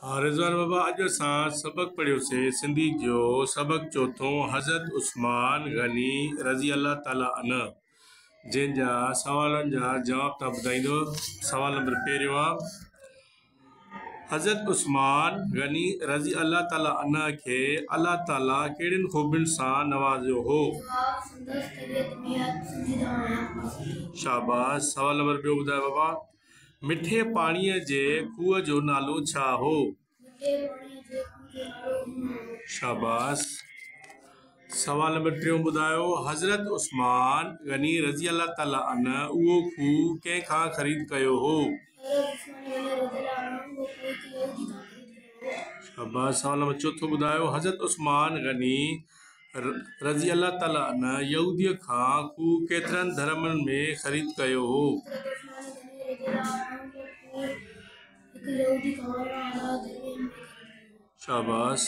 हाँ रिज़वान बाबा, अॼु असां सबक़ पढ़ियोसीं सिंधी जो सबक़ चौथों हज़रत उस्मान गनी रज़ी अल्लाह ताला अन जंहिंजा सवालनि जा जवाब तव्हां ॿुधाईंदो। सवाल नंबर पहिरियों आहे, हज़रत उस्मान गनी रज़ी अल्लाह ताला अन खे अल्लाह ताला कहिड़ियुनि ख़ूबियुनि सां नवाज़ियो हो? शाबाश। सवाल नंबर ॿियो ॿुधायो बाबा, मिठे पाणीअ जे खूह जो नालो छा हो? शाबाश। सवाल नंबर टियों ॿुधायो, हज़रत उस्मान गनी रज़ी अल्लाह ताला अन उहो खूह कंहिंखां ख़रीद कयो हो? शाबाश। सवाल नंबर चौथों ॿुधायो, हज़रत उस्मान गनी रज़ी अल्लाह ताला अन यहूदीअ खां खूह केतिरनि धर्मनि में ख़रीद कयो हो? शाबाश।